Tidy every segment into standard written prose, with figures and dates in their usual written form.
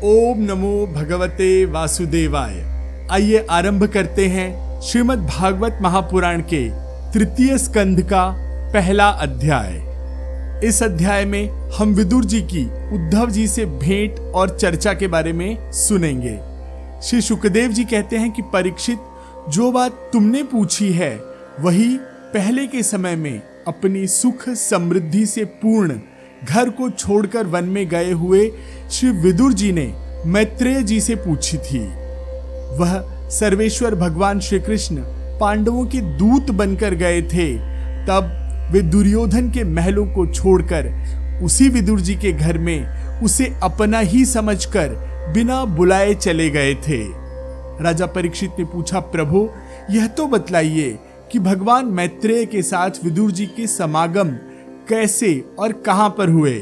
ओम नमो भगवते वासुदेवाय। आइए आरंभ करते हैं श्रीमद् भागवत महापुराण के तृतीय स्कंध का पहला अध्याय। इस अध्याय में हम विदुर जी की उद्धव जी से भेंट और चर्चा के बारे में सुनेंगे। श्री शुकदेव जी कहते हैं कि परीक्षित, जो बात तुमने पूछी है वही पहले के समय में अपनी सुख समृद्धि से पूर्ण घर को छोड़कर वन में गए हुए श्री विदुर जी ने मैत्रेय जी से पूछी थी। वह सर्वेश्वर भगवान श्री कृष्ण पांडवों के दूत बनकर गए थे, तब वे दुर्योधन के महलों को छोड़कर उसी विदुर जी के घर में उसे अपना ही समझकर बिना बुलाए चले गए थे। राजा परीक्षित ने पूछा, प्रभु यह तो बतलाइए कि भगवान मैत्रेय के साथ विदुर जी के समागम कैसे और कहां पर हुए।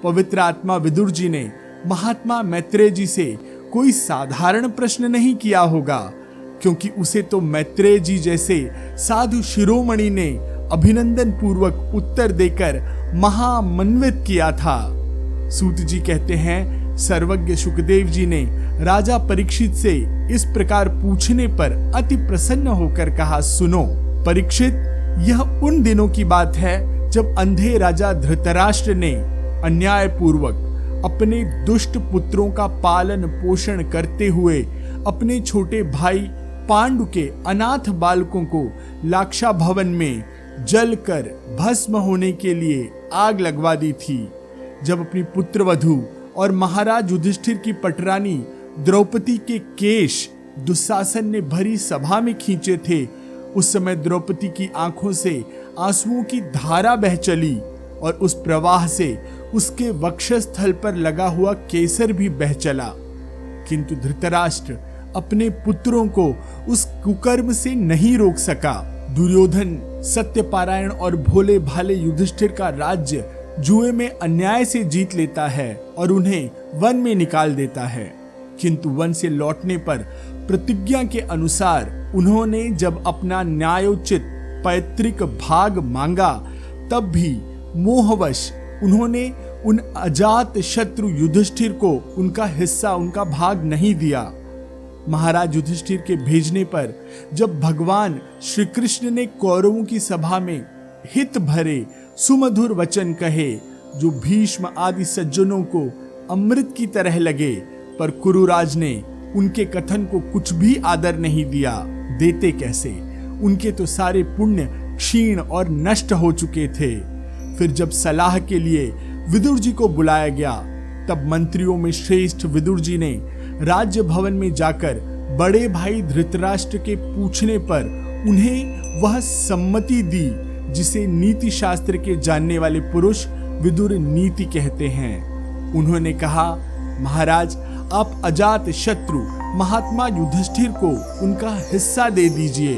पवित्र आत्मा विदुर जी ने महात्मा मैत्रेय जी से कोई साधारण प्रश्न नहीं किया होगा, क्योंकि उसे तो मैत्रेय जी जैसे साधु शिरोमणि ने अभिनंदन पूर्वक उत्तर देकर महामन्वित किया था। सूत जी कहते हैं, सर्वज्ञ शुकदेव जी ने राजा परीक्षित से इस प्रकार पूछने पर अति प्रसन्न होकर कहा, सुनो परीक्षित, यह उन दिनों की बात है जब अंधे राजा धृतराष्ट्र ने अन्याय पूर्वक अपने दुष्ट पुत्रों का पालन पोषण करते हुए अपने छोटे भाई पांडु के अनाथ बालकों को लाक्षा भवन में जलकर भस्म होने के लिए आग लगवा दी थी। जब अपनी पुत्रवधू और महाराज युधिष्ठिर की पटरानी द्रौपदी के केश दुशासन ने भरी सभा में खींचे थे, उस समय द्रौपदी की आंखों से आंसुओं की धारा बह चली और उस प्रवाह से उसके वक्षस्थल पर लगा हुआ केसर भी बह चला। किंतु धृतराष्ट्र अपने पुत्रों को उस कुकर्म से नहीं रोक सका। दुर्योधन सत्यपारायण और भोले भाले युधिष्ठिर का राज्य जुए में अन्याय से जीत लेता है और उन्हें वन में निकाल देता है। किंतु वन से लौटने पर प्रतिज्ञा के अनुसार उन्होंने जब अपना न्यायोचित पैतृक भाग मांगा, तब भी मोहवश उन्होंने उन अजात शत्रु युधिष्ठिर को उनका हिस्सा, उनका भाग नहीं दिया। महाराज युधिष्ठिर के भेजने पर जब भगवान श्री कृष्ण ने कौरवों की सभा में हित भरे सुमधुर वचन कहे, जो भीष्म आदि सज्जनों को अमृत की तरह लगे, पर कुरुराज ने उनके कथन को कुछ भी आदर नहीं दिया। देते कैसे, उनके तो सारे पुण्य क्षीण और नष्ट हो चुके थे। फिर जब सलाह के लिए विदुर जी को बुलाया गया, तब मंत्रियों में श्रेष्ठ विदुर जी ने राज्य भवन में जाकर बड़े भाई धृतराष्ट्र के पूछने पर उन्हें वह सम्मति दी जिसे नीति शास्त्र के जानने वाले पुरुष विदुर नीति कहते हैं। उन्होंने कहा, महाराज आप अजात शत्रु महात्मा युधिष्ठिर को उनका हिस्सा दे दीजिए।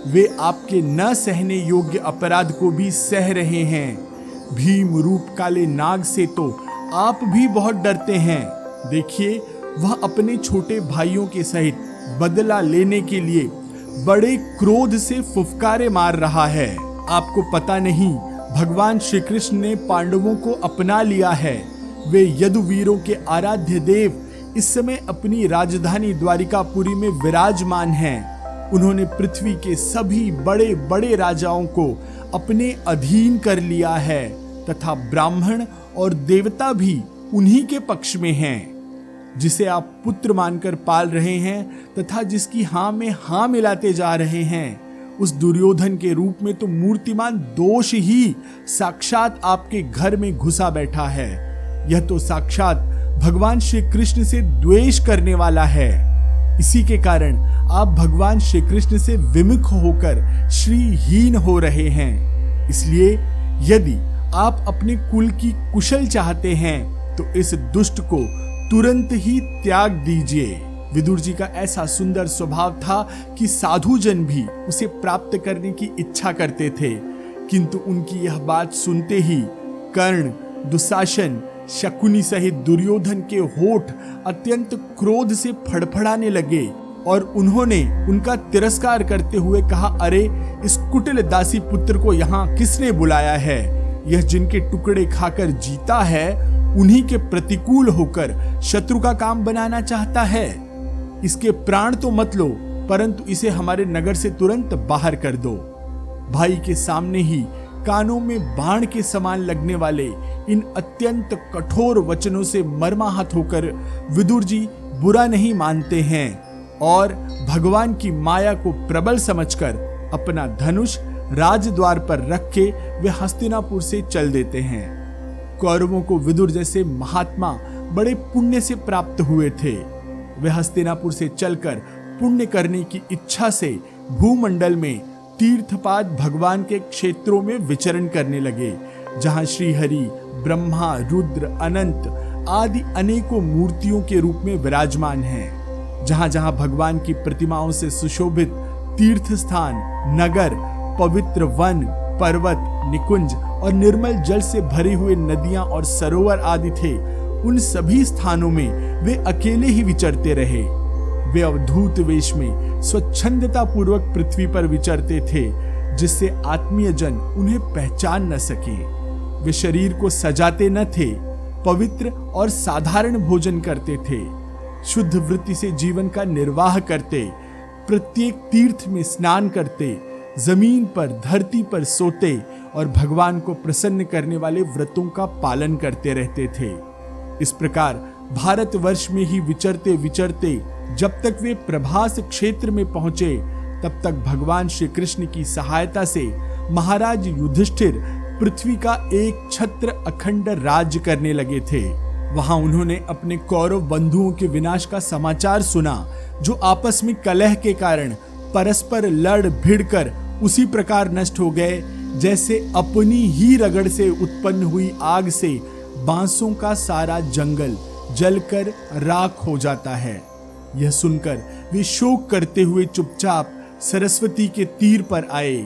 वे आपके न सहने योग्य अपराध को भी सह रहे हैं। भीम रूप काले नाग से तो आप भी बहुत डरते हैं। देखिए, वह अपने छोटे भाइयों के सहित बदला लेने के लिए बड़े क्रोध से फुफकारे मार रहा है। आपको पता नहीं, भगवान श्री कृष्ण ने पांडवों को अपना लिया है। वे यदुवीरों के आराध्य देव इस समय अपनी राजधानी द्वारिकापुरी में विराजमान हैं। उन्होंने पृथ्वी के सभी बड़े बड़े राजाओं को अपने अधीन कर लिया है तथा ब्राह्मण और देवता भी उन्हीं के पक्ष में हैं। जिसे आप पुत्र मानकर पाल रहे हैं तथा जिसकी हां में हां मिलाते जा रहे हैं, उस दुर्योधन के रूप में तो मूर्तिमान दोष ही साक्षात आपके घर में घुसा बैठा है। यह तो साक्षात भगवान श्री कृष्ण से द्वेष करने वाला है। इसी के कारण आप भगवान श्री कृष्ण से विमुख होकर श्रीहीन हो रहे हैं। इसलिए यदि आप अपने कुल की कुशल चाहते हैं तो इस दुष्ट को तुरंत ही त्याग दीजिए। विदुर जी का ऐसा सुंदर स्वभाव था कि साधुजन भी उसे प्राप्त करने की इच्छा करते थे, किंतु उनकी यह बात सुनते ही कर्ण, दुशासन, शकुनी सहित दुर्योधन के होठ अत्यंत क्रोध से फड़फड़ाने लगे और उन्होंने उनका तिरस्कार करते हुए कहा, अरे इस कुटिल दासी पुत्र को यहाँ किसने बुलाया है? यह जिनके टुकड़े खाकर जीता है उन्हीं के प्रतिकूल होकर शत्रु का काम बनाना चाहता है। इसके प्राण तो मत लो, परंतु इसे हमारे नगर से तुरंत बाहर कर दो। भाई के सामने ही कानों में बाण के समान लगने वाले इन अत्यंत कठोर वचनों से मर्माहत होकर विदुर जी बुरा नहीं मानते हैं और भगवान की माया को प्रबल समझकर अपना धनुष राजद्वार पर रख के वे हस्तिनापुर से चल देते हैं। कौरवों को विदुर जैसे महात्मा बड़े पुण्य से प्राप्त हुए थे। वे हस्तिनापुर से चलकर पुण्य करने की इच्छा से भूमंडल में तीर्थपाद भगवान के क्षेत्रों में विचरण करने लगे, जहां श्री हरि, ब्रह्मा, रुद्र, अनंत आदि अनेकों मूर्तियों के रूप में विराजमान हैं। जहां जहां भगवान की प्रतिमाओं से सुशोभित तीर्थ स्थान, नगर, पवित्र वन, पर्वत, निकुंज और निर्मल जल से भरे हुए नदियां और सरोवर आदि थे, उन सभी स्थानों में वे अकेले ही विचरते रहे। वे अवधूत वेश में स्वच्छंदता पूर्वक पृथ्वी पर विचरते थे, जिससे आत्मीय जन उन्हें पहचान न सके। वे शरीर को सजाते न थे, पवित्र और साधारण भोजन करते थे, शुद्ध वृत्ति से जीवन का निर्वाह करते, प्रत्येक तीर्थ में स्नान करते, जमीन पर, धरती पर सोते और भगवान को प्रसन्न करने वाले व्रतों का पालन करते रहते थे। इस प्रकार भारतवर्ष में ही विचरते विचरते जब तक वे प्रभास क्षेत्र में पहुंचे, तब तक भगवान श्री कृष्ण की सहायता से महाराज युधिष्ठिर पृथ्वी का एक छत्र अखंड राज्य करने लगे थे। वहां उन्होंने अपने कौरव बंधुओं के विनाश का समाचार सुना, जो आपस में कलह के कारण परस्पर लड़ भिड़कर उसी प्रकार नष्ट हो गए जैसे अपनी ही रगड़ से उत्पन्न हुई आग से बांसों का सारा जंगल जलकर राख हो जाता है। यह सुनकर वे शोक करते हुए चुपचाप सरस्वती के तीर पर आए।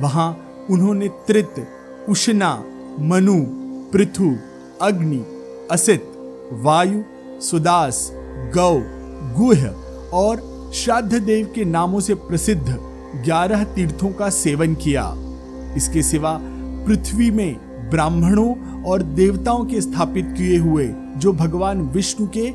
वहां उन्होंने त्रित, उष्णा, मनु, पृथु, अग्नि, असित, वायु, सुदास, गौ, गुह और श्राद्ध देव के नामों से प्रसिद्ध 11 तीर्थों का सेवन किया। इसके सिवा पृथ्वी में ब्राह्मणों और देवताओं के स्थापित किए हुए जो भगवान विष्णु के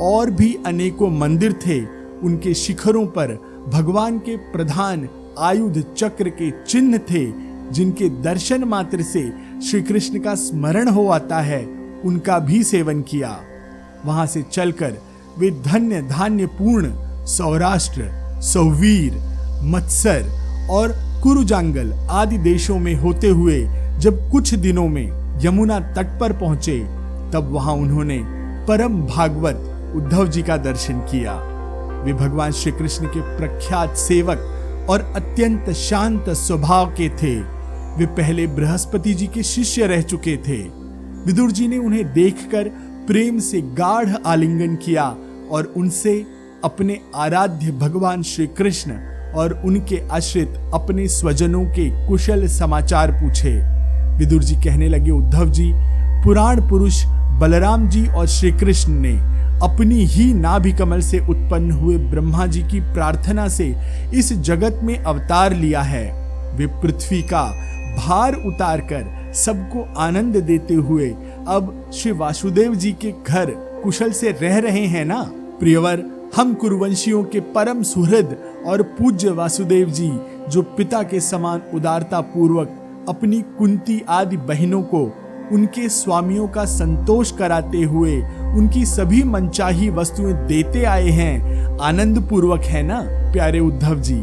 और भी अनेकों मंदिर थे, उनके शिखरों पर भगवान के प्रधान आयुध चक्र के चिन्ह थे, जिनके दर्शन मात्र से श्री कृष्ण का स्मरण हो आता है, उनका भी सेवन किया। वहां से चलकर वे धन्य धान्य पूर्ण सौराष्ट्र, सौवीर, मत्सर और कुरुजांगल आदि देशों में होते हुए जब कुछ दिनों में यमुना तट पर पहुंचे, तब वहां उन्होंने परम भागवत उद्धव जी का दर्शन किया। वे भगवान श्री कृष्ण के प्रख्यात सेवक और अत्यंत शांत स्वभाव के थे। वे पहले बृहस्पति जी के शिष्य रह चुके थे। विदुर जी ने उन्हें देखकर प्रेम से गाढ़ आलिंगन किया और उनसे अपने आराध्य भगवान श्री कृष्ण और उनके आश्रित अपने स्वजनों के कुशल समाचार पूछे। विदुर जी कहने लगे, उद्धव जी, पुराण पुरुष बलराम जी और श्री कृष्ण ने अपनी ही नाभि कमल से उत्पन्न हुए ब्रह्मा जी की प्रार्थना से इस जगत में अवतार लिया है। वे पृथ्वी का भार उतारकर सबको आनंद देते हुए अब श्री वासुदेव जी के घर कुशल से रह रहे हैं ना। प्रियवर, हम कुरुवंशियों के परम सुहृद और पूज्य वासुदेव जी, जो पिता के समान उदारता पूर्वक अपनी कुंती आदि बहनों को उनके स्वामियों का संतोष कराते हुए उनकी सभी मनचाही वस्तुएं देते आए हैं, आनंद पूर्वक है ना। प्यारे उद्धव जी,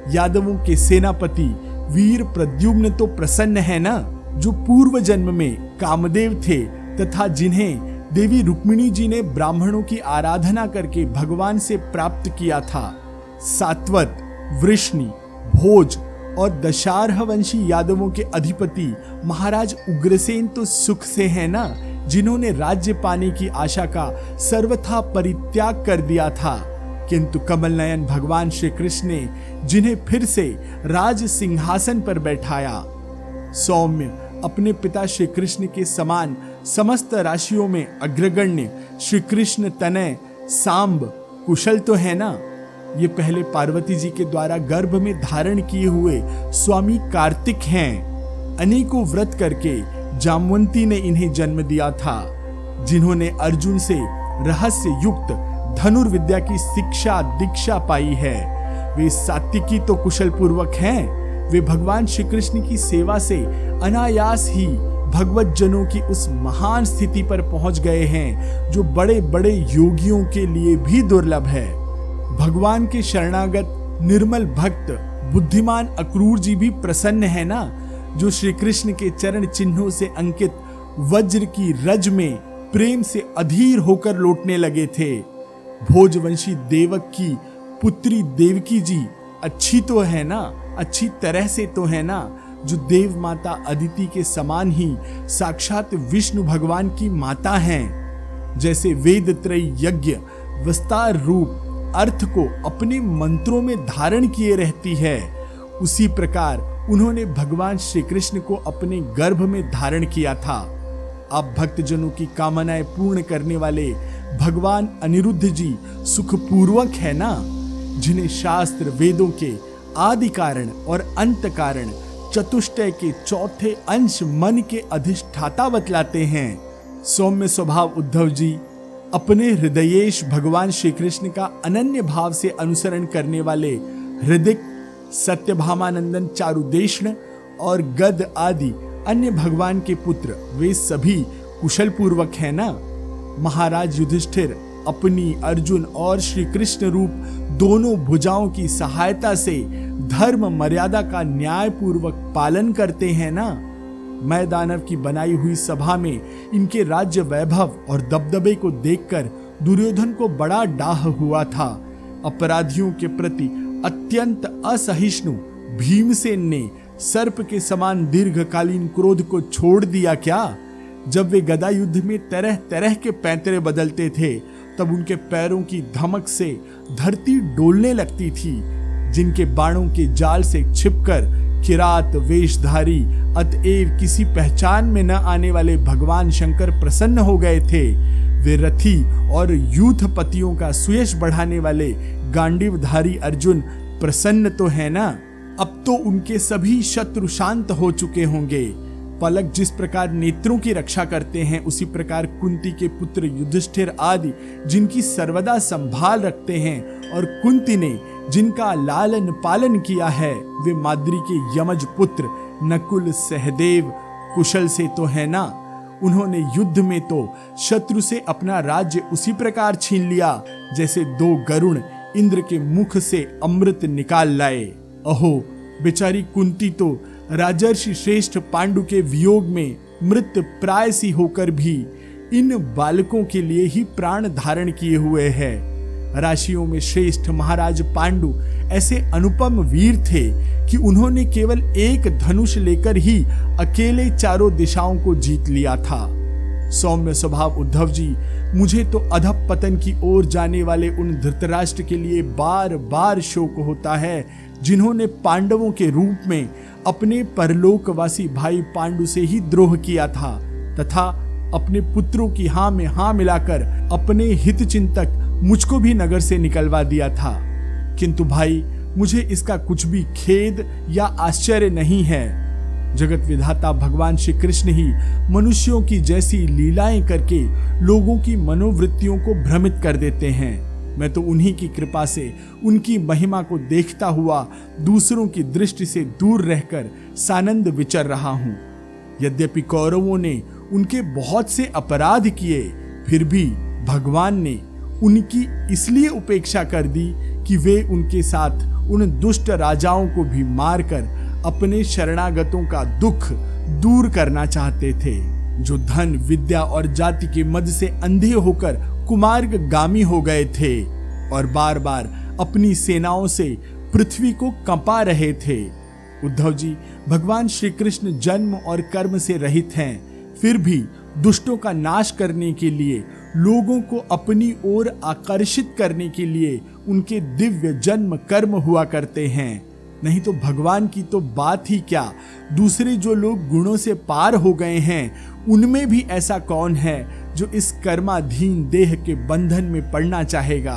यादवों के सेनापति वीर प्रद्युम्न तो प्रसन्न है ना, जो पूर्व जन्म में कामदेव थे तथा जिन्हें देवी रुक्मिणी जी ने ब्राह्मणों की आराधना करके भगवान से प्राप्त किया था। सात्वत, वृष्णि, भोज और दशारह वंशी यादवों के अधिपति महाराज उग्रसेन तो सुख से है ना, जिन्होंने राज्य पाने की आशा का सर्वथा परित्याग कर दिया था, किंतु कमल नयन भगवान श्री कृष्ण ने जिन्हें फिर से राज सिंहासन पर बैठाया। सौम्य अपने पिता श्री कृष्ण के समान समस्त राशियों में अग्रगण्य श्री कृष्ण तनय सांब कुशल तो है ना। ये पहले पार्वती जी के द्वारा गर्भ में धारण किए हुए स्वामी कार्तिक हैं। अनेकों व्रत करके जामवंती ने इन्हें जन्म दिया था, जिन्होंने अर्जुन से रहस्य युक्त धनुर्विद्या की शिक्षा दीक्षा पाई है। वे सात्विकी तो कुशल पूर्वक हैं। वे भगवान श्री कृष्ण की सेवा से अनायास ही भगवत जनों की उस महान स्थिति पर पहुंच गए हैं जो बड़े बड़े योगियों के लिए भी दुर्लभ है। भगवान के शरणागत निर्मल भक्त बुद्धिमान अक्रूर जी भी प्रसन्न है ना, जो श्री कृष्ण के चरण चिन्हों से अंकित वज्र की रज में प्रेम से अधीर होकर लौटने लगे थे। भोजवंशी देवक की पुत्री देवकी जी अच्छी तो है ना, अच्छी तरह से तो है ना, जो देव माता अदिति के समान ही साक्षात विष्णु भगवान की माता हैं। जैसे वेद त्रयी यज्ञ विस्तार रूप अर्थ को अपने मंत्रों में धारण किए रहती है, उसी प्रकार उन्होंने भगवान श्री कृष्ण को अपने गर्भ में धारण किया था। अब भक्तजनों की कामनाएं पूर्ण करने वाले भगवान अनिरुद्ध जी सुखपूर्वक है ना, जिन्हें शास्त्र वेदों के आदि कारण और अंत कारण चतुष्टय के चौथे अंश मन के अधिष्ठाता बतलाते हैं। सौम्य स्वभाव उद्धव जी अपने हृदयेश भगवान श्री कृष्ण का अनन्य भाव से अनुसरण करने वाले हृदिक सत्यभामानंदन चारुदेष्ण और गद आदि अन्य भगवान के पुत्र वे सभी कुशल पूर्वक है ना। महाराज युधिष्ठिर अपनी अर्जुन और श्री कृष्ण रूप दोनों भुजाओं की सहायता से धर्म मर्यादा का न्याय पूर्वक पालन करते हैं ना। मैं दानव की बनाई हुई सभा में इनके राज्य वैभव और दबदबे को देखकर दुर्योधन को बड़ा डाह हुआ था। अपराधियों के प्रति अत्यंत असहिष्णु भीमसेन ने सर्प के समान दीर्घकालीन क्रोध को छोड़ दिया क्या? जब वे गदा युद्ध में तरह तरह के पैंतरे बदलते थे तब उनके पैरों की धमक से धरती डोलने लगती थी। जिनके बाणों के जाल से छिपकर किरात वेशधारी अतएव किसी पहचान में न आने वाले भगवान शंकर प्रसन्न हो गए थे। वे रथी और यूथपतियों का सुयश बढ़ाने वाले गांडीवधारी अर्जुन प्रसन्न तो है ना। अब तो उनके सभी शत्रु शांत हो चुके होंगे। पलक जिस प्रकार नेत्रों की रक्षा करते हैं, उसी प्रकार कुंती के पुत्र युधिष्ठिर आदि जिनकी सर्वदा संभाल रखते हैं, और कुंती ने जिनका लालन पालन किया है, वे माद्री के यमज पुत्र नकुल सहदेव कुशल से तो है ना। उन्होंने युद्ध में तो शत्रु से अपना राज्य उसी प्रकार छीन लिया जैसे दो गरुण इंद्र के मुख से अमृत निकाल लाए। अहो बेचारी कुंती तो राजर्षि श्रेष्ठ पांडु के वियोग में मृत प्राय सी होकर भी इन बालकों के लिए ही प्राण धारण किए हुए है। राशियों में श्रेष्ठ महाराज पांडु ऐसे अनुपम वीर थे कि उन्होंने केवल एक धनुष लेकर ही अकेले चारों दिशाओं को जीत लिया था। सौम्य स्वभाव उद्धव जी, मुझे तो अधप पतन की ओर जाने वाले उन धृतराष्ट्र के लिए बार बार शोक होता है जिन्होंने पांडवों के रूप में अपने परलोकवासी भाई पांडु से ही द्रोह किया था तथा अपने पुत्रों की हां में हां मिलाकर अपने हित चिंतक मुझको भी नगर से निकलवा दिया था। किंतु भाई, मुझे इसका कुछ भी खेद या आश्चर्य नहीं है। जगत विधाता भगवान श्री कृष्ण ही मनुष्यों की जैसी लीलाएं करके लोगों की मनोवृत्तियों को भ्रमित कर देते हैं। मैं तो उन्हीं की कृपा से उनकी महिमा को देखता हुआ दूसरों की दृष्टि से दूर रहकर सानंद विचर रहा हूं। यद्यपि कौरवों ने उनके बहुत से अपराध किए, फिर भी भगवान ने उनकी इसलिए उपेक्षा कर दी कि वे उनके साथ उन दुष्ट राजाओं को भी मारकर अपने शरणागतों का दुख दूर करना चाहते थे, जो धन विद्या और जाति के मद से अंधे होकर कुमार्गामी हो गए थे और बार बार अपनी सेनाओं से पृथ्वी को कंपा रहे थे। उद्धव जी, भगवान श्री कृष्ण जन्म और कर्म से रहित हैं, फिर भी दुष्टों का नाश करने के लिए, लोगों को अपनी ओर आकर्षित करने के लिए उनके दिव्य जन्म कर्म हुआ करते हैं। नहीं तो भगवान की तो बात ही क्या, दूसरे जो लोग गुणों से पार हो गए हैं उनमें भी ऐसा कौन है जो इस कर्माधीन देह के बंधन में पड़ना चाहेगा।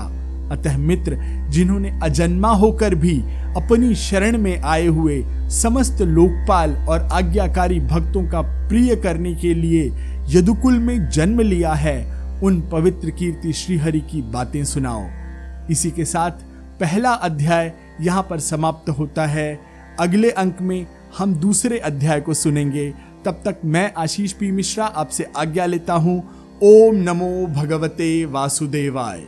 अतः मित्र, जिन्होंने अजन्मा होकर भी अपनी शरण में आए हुए समस्त लोकपाल और आज्ञाकारी भक्तों का प्रिय करने के लिए यदुकुल में जन्म लिया है, उन पवित्र कीर्ति श्रीहरि की बातें सुनाओ। इसी के साथ पहला अध्याय यहाँ पर समाप्त होता है। अगले अंक में हम दूसरे अध्याय को सुनेंगे। तब तक मैं आशीष पी मिश्रा आपसे आज्ञा लेता हूँ। ओम नमो भगवते वासुदेवाय।